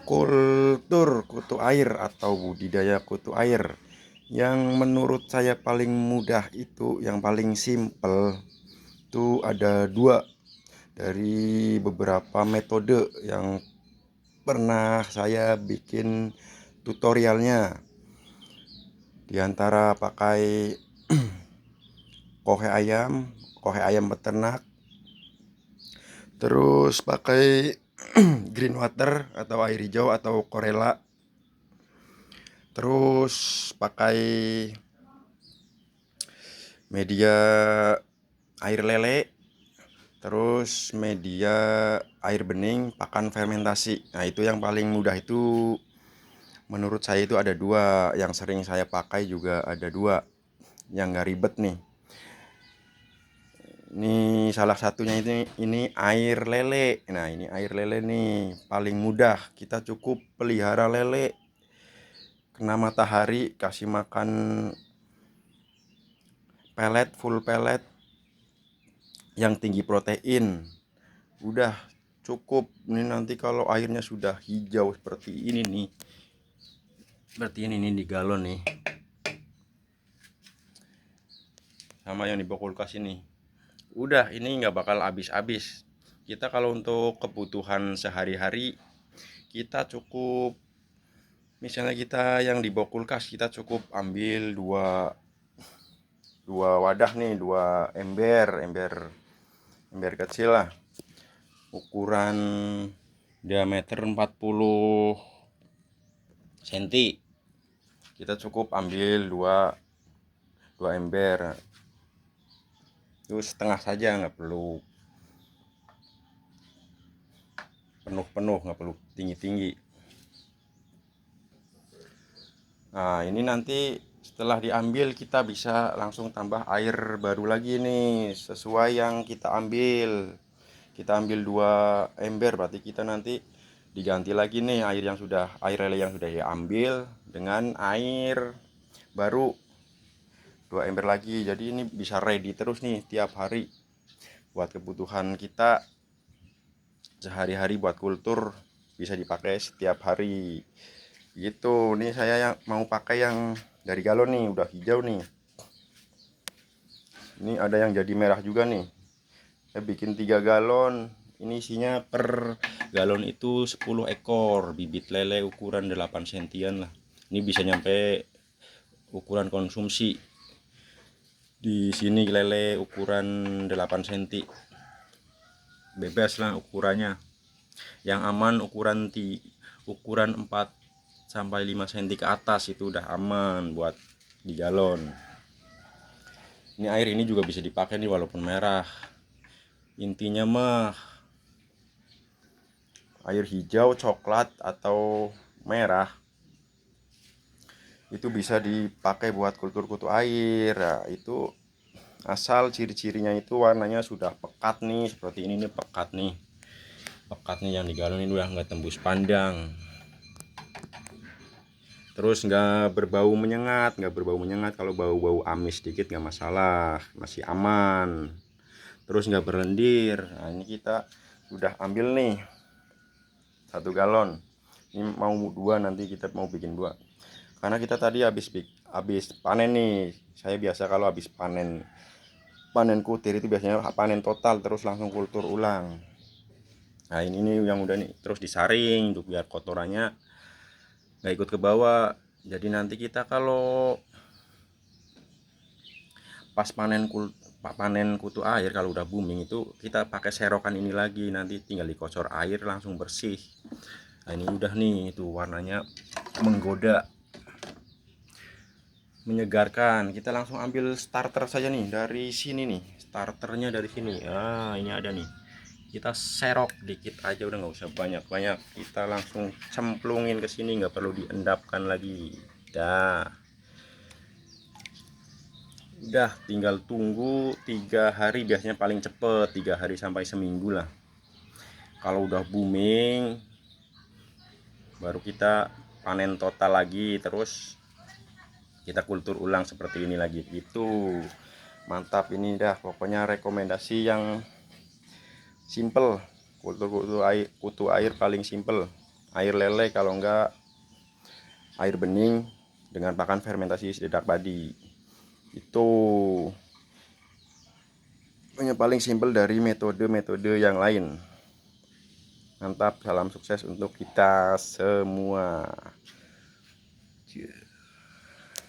Kultur kutu air atau budidaya kutu air yang menurut saya paling mudah itu, yang paling simple itu ada dua dari beberapa metode yang pernah saya bikin tutorialnya. Di antara pakai kohe ayam peternak, terus pakai green water atau air hijau atau korela, terus pakai media air lele, terus media air bening pakan fermentasi. Nah, itu yang paling mudah itu menurut saya itu ada dua, yang sering saya pakai juga ada dua, yang nggak ribet nih. Ini salah satunya ini air lele. Nah, ini air lele nih paling mudah. Kita cukup pelihara lele, kena matahari, kasih makan pelet, full pelet yang tinggi protein. Udah cukup. Ini nanti kalau airnya sudah hijau seperti ini nih, berarti ini nih di galon nih, sama yang di bawah kulkas ini. Udah, ini nggak bakal habis-habis. Kita kalau untuk kebutuhan sehari-hari, kita cukup, misalnya kita yang di bawah kulkas, kita cukup ambil dua wadah nih, dua ember kecil lah, ukuran diameter 40 cm. Kita cukup ambil dua ember, itu setengah saja, nggak perlu penuh-penuh, nggak perlu tinggi-tinggi. Nah, ini nanti setelah diambil kita bisa langsung tambah air baru lagi nih, sesuai yang kita ambil. Kita ambil dua ember, berarti kita nanti diganti lagi nih air lele yang sudah diambil dengan air baru dua ember lagi. Jadi ini bisa ready terus nih tiap hari buat kebutuhan kita sehari-hari, buat kultur bisa dipakai setiap hari gitu. Nih saya yang mau pakai yang dari galon nih, udah hijau nih. Ini ada yang jadi merah juga nih. Saya bikin 3 galon. Ini isinya per galon itu 10 ekor bibit lele ukuran 8 sentian lah. Ini bisa nyampe ukuran konsumsi. Di sini lele ukuran 8 cm. Bebas lah ukurannya. Yang aman ukuran 4 sampai 5 cm ke atas, itu udah aman buat di galon. Ini air ini juga bisa dipakai nih walaupun merah. Intinya mah air hijau, coklat atau merah itu bisa dipakai buat kultur kutu air. Nah, itu asal ciri-cirinya itu warnanya sudah pekat nih, seperti ini nih, pekat nih yang di galon ini udah nggak tembus pandang. Terus nggak berbau menyengat, kalau bau-bau amis sedikit nggak masalah, masih aman. Terus nggak berlendir. Nah, ini kita udah ambil nih 1 galon. Ini mau dua, nanti kita mau bikin dua. Karena kita tadi habis panen nih. Saya biasa kalau habis panen kutir itu biasanya panen total terus langsung kultur ulang. Nah, ini nih yang udah nih, terus disaring untuk biar kotorannya nggak ikut ke bawah. Jadi nanti kita kalau pas panen kutu air, kalau udah booming itu kita pakai serokan ini lagi, nanti tinggal dikocor air langsung bersih. Nah, ini udah nih, itu warnanya menggoda, menyegarkan. Kita langsung ambil starter saja nih dari sini nih, starternya dari sini. Ah, ini ada nih, kita serok dikit aja, udah nggak usah banyak-banyak, kita langsung cemplungin ke sini, nggak perlu diendapkan lagi. Udah tinggal tunggu 3 hari, biasanya paling cepet 3 hari sampai seminggu lah. Kalau udah booming baru kita panen total lagi, terus kita kultur ulang seperti ini lagi gitu. Mantap, ini dah pokoknya rekomendasi yang simple, kutu air paling simple. air lele, kalau enggak air bening dengan pakan fermentasi dedak padi. Itu yang paling simpel dari metode-metode yang lain. Mantap, salam sukses untuk kita semua.